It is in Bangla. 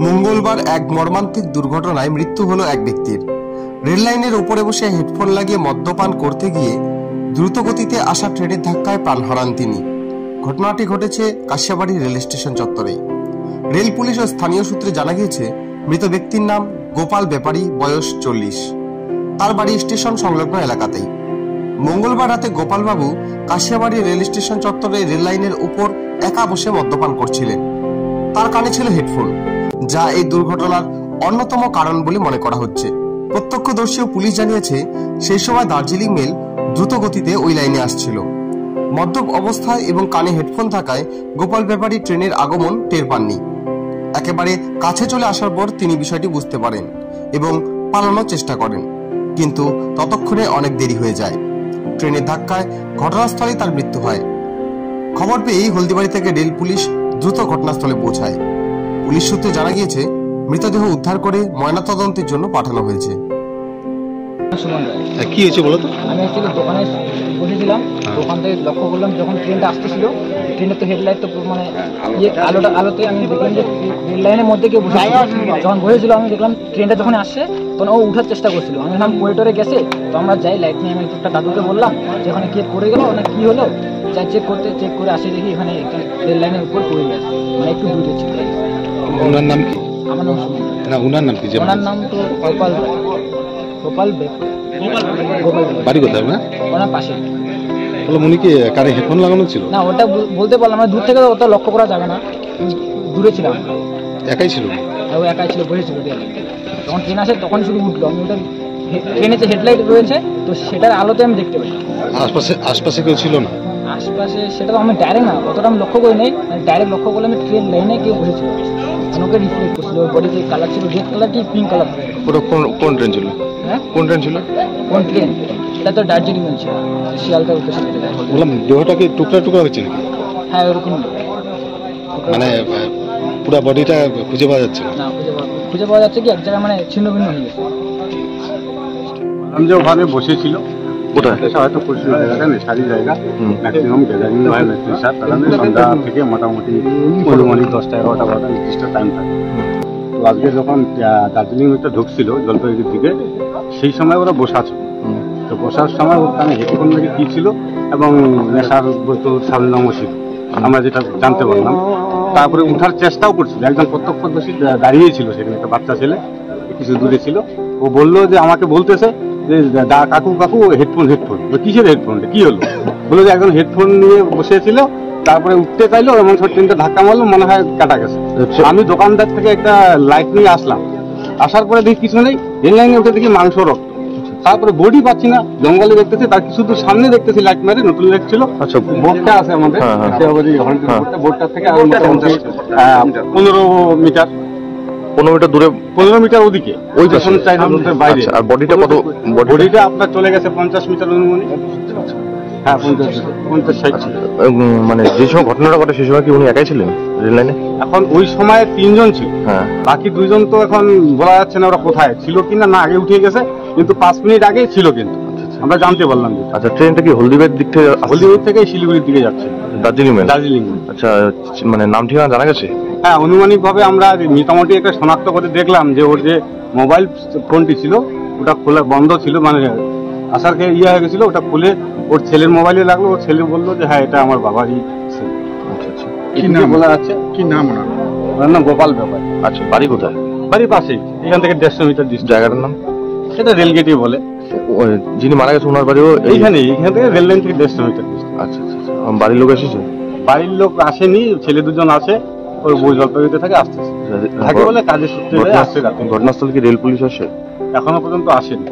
মঙ্গলবার এক মর্মান্তিক দুর্ঘটনায় মৃত্যু হলো এক ব্যক্তির। রেল লাইনের উপরে বসে হেডফোন লাগিয়ে মদ্যপান করতে গিয়ে দ্রুতগতিতে আসা ট্রেনের ধাক্কায় প্রাণ হারান তিনি। ঘটনাটি ঘটেছে কাশিয়াবাড়ি রেল স্টেশন চত্বরে। রেল পুলিশ ও স্থানীয় সূত্রে জানা গিয়েছে, মৃত ব্যক্তির নাম গোপাল ব্যাপারী, বয়স 40। তার বাড়ি স্টেশন সংলগ্ন এলাকাতেই। মঙ্গলবার রাতে গোপালবাবু কাশিয়াবাড়ি রেল স্টেশন চত্বরে রেল লাইনের উপর একা বসে মদ্যপান করছিলেন। তার কানে ছিল হেডফোন, যা এই দুর্ঘটনার অন্যতম কারণ বলে মনে করা হচ্ছে। প্রত্যক্ষদর্শী ও পুলিশ জানিয়েছে, সেই সময় দার্জিলিং মেল দ্রুত গতিতে ওই লাইনে আসছিল। মদ্যপ অবস্থায় এবং কানে হেডফোন থাকায় গোপাল ব্যাপারী ট্রেনের আগমন টের পাননি। একেবারে কাছে চলে আসার পর তিনি বিষয়টি বুঝতে পারেন এবং পালানোর চেষ্টা করেন, কিন্তু ততক্ষণে অনেক দেরি হয়ে যায়। ট্রেনের ধাক্কায় ঘটনাস্থলে তার মৃত্যু হয়। খবর পেয়েই হলদিবাড়ি থেকে রেল পুলিশ দ্রুত ঘটনাস্থলে পৌঁছায়। পুলিশ সূত্রে জানা গিয়েছে, মৃতদেহ উদ্ধার করে ময়নাতদন্তের জন্য পাঠানো হয়েছে। কি হয়েছে বলো তো? আমি অ্যাকচুয়ালি দোকানে বসেছিলাম, দোকান থেকে লক্ষ্য করলাম যখন ট্রেনটা আসতেছিল, ট্রেনের তো হেডলাইট তো মানে আলোতে আমি দেখলাম যে রেল লাইনের মধ্যে কেউ বসে, যখন বসেছিল আমি দেখলাম ট্রেনটা যখন আসছে তখন ও উঠার চেষ্টা করছিল। আমি ভাবলাম কোরিডোরে গেছে, তো আমরা যাই লাইট নিয়ে। আমি একটা দাদুকে বললাম যে এখানে কে পড়ে গেল না কি হলো, যাই চেক করে আসে দেখি এখানে রেল লাইনের উপর পড়ে গেছে, মানে একটু দূরে ছিল। ওনার নাম কি? আমার নাম সুমন। না, ওনার নাম কি? ওনার নাম তো গোপাল বাড়ি কোথায় না? ওনার পাশে। বলো, উনি কি কানে হেডফোন লাগানো ছিল? না, ওটা বলতে পারলাম না, দূর থেকে ওটা লক্ষ্য করা যাবে না, দূরে ছিলাম। একাই ছিল? ও একাই ছিল, বসেছিল। যখন ট্রেন আসে তখন শুধু উঠলো। আমি ওটা ট্রেনে যে হেডলাইট রয়েছে তো সেটার আলোতে আমি দেখতে পাই। আশপাশে কেউ ছিল না? আশপাশে সেটা তো আমি ডাইরেক্ট না, অতটা আমি লক্ষ্য করি নাই। ডাইরেক্ট লক্ষ্য করলে আমি ট্রেন লাইনে কেউ বসেছিল, ওকে রিফ্লেক্ট করছিল। ওর বডিতে কালার ছিল রেড কালার কি পিঙ্ক কালার। ওটা কোন ট্রেন ছিল? হ্যাঁ, কোন ট্রেন ছিল? কোন ট্রেন? এটা তো দার্জিলিং ছিল, শিয়ালদার উদ্দেশ্যে। বললাম, দেহটা কি টুকরা হয়েছে নাকি? হ্যাঁ, ওরকম। মানে পুরো বডিটা খুঁজে পাওয়া যাচ্ছে না? খুঁজে পাওয়া যাচ্ছে কি এক জায়গায়, মানে ছিন্ন ভিন্ন হয়ে গেছে। আমি যে ওখানে বসেছিল, কোথায় হয়তো পরিষ্কার জায়গাটা নেশারি জায়গা, ম্যাক্সিমাম গ্যাদারিং হয় নেশার কারণে সন্ধ্যা থেকে মোটামুটি অনুমানিক 10টা-11টা নির্দিষ্ট টাইম থাকে। তো আজকে যখন দার্জিলিং মেট্রো ঢুকছিল জলপাইগুড়ির দিকে, সেই সময় ওরা বসা ছিল। তো বসার সময় ওর কানে হেডফোন থেকে কী ছিল এবং নেশার বোতল সারঞ্জাম ছিল, আমরা যেটা জানতে পারলাম। তারপরে উঠার চেষ্টাও করছিল। একজন প্রত্যক্ষদর্শী দাঁড়িয়েছিল সেখানে, একটা বাচ্চা ছেলে কিছু দূরে ছিল। ও বললো যে, আমাকে বলতেছে যে কাকু হেডফোন কিসের হেডফোন, কি হলো? বললো যে একজন হেডফোন নিয়ে বসেছিল, তারপরে উঠতে চাইলো, এমন সব ট্রেনটা ধাক্কা মারলো, মনে হয় কাটা গেছে। আমি দোকানদার থেকে একটা লাইট নিয়ে আসলাম, আসার পরে দেখি কিছু নেই, রেল লাইনে উঠে দেখি মাংস রক্ত। তারপরে বডি পাচ্ছি না, জঙ্গলে দেখতেছি, তার কিছু দূর সামনে দেখতেছি লাইট মেরে নতুন লাইট ছিল। আচ্ছা, বোর্ডটা আছে আমাদের, বোর্ডটার থেকে 15 মিটার দূরে, 15 মিটার ওদিকে, ওই পেছন চাইনার বাইরে। আর বডিটা কত? বডিটা আপনার চলে গেছে 50 মিটার অনুমানিক। হ্যাঁ, 50-60। মানে যে সময় ঘটনাটা ঘটে সেই সময় কি উনি একাই ছিলেন রেল লাইনে? এখন ওই সময় 3 জন ছিল, হ্যাঁ। বাকি 2 জন তো এখন বলা যাচ্ছে না ওরা কোথায় ছিল কিনা, না আগে উঠে গেছে, কিন্তু 5 মিনিট আগে ছিল কিন্তু আমরা জানতে পারলাম। আচ্ছা, ট্রেনটা কি হলদিবাড়ির দিক থেকে? হলদিবাড়ি থেকে শিলিগুড়ির দিকে যাচ্ছে, দার্জিলিং। আচ্ছা, মানে নাম ঠিকানা জানা গেছে? হ্যাঁ, আনুমানিকভাবে আমরা মোটামুটি একটা শনাক্ত করে দেখলাম যে ওর যে মোবাইল ফোনটি ছিল ওটা খোলা বন্ধ ছিল, মানে আসার হয়ে গেছিল। ওটা খুলে ওর ছেলের মোবাইলে লাগলো, ওর ছেলে বললো যে হ্যাঁ, এটা আমার বাবারই। আচ্ছা, কি নাম বলা যাচ্ছে? কি নাম ওনার নাম গোপাল ব্যাপারী। আচ্ছা, বাড়ি কোথায়? বাড়ির পাশেই, এখান থেকে 150 মিটার ডিস্টেন্স। জায়গাটার নাম? সেটা রেলগেটই বলে। যিনি মারা গেছে ওনার বাড়িও এখান থেকে রেল লাইন থেকে 150 মিটার ডিস্টেন্স। আচ্ছা, বাড়ির লোক এসেছে? বাড়ির লোক আসেনি, ছেলে 2 জন আছে, ওর বউ জলপাইগুড়িতে থাকে, আসতেছে থাকে বলে কাজের সূত্রে আসছে। ঘটনাস্থলে কি রেল পুলিশ আসে? এখনো পর্যন্ত আসেনি।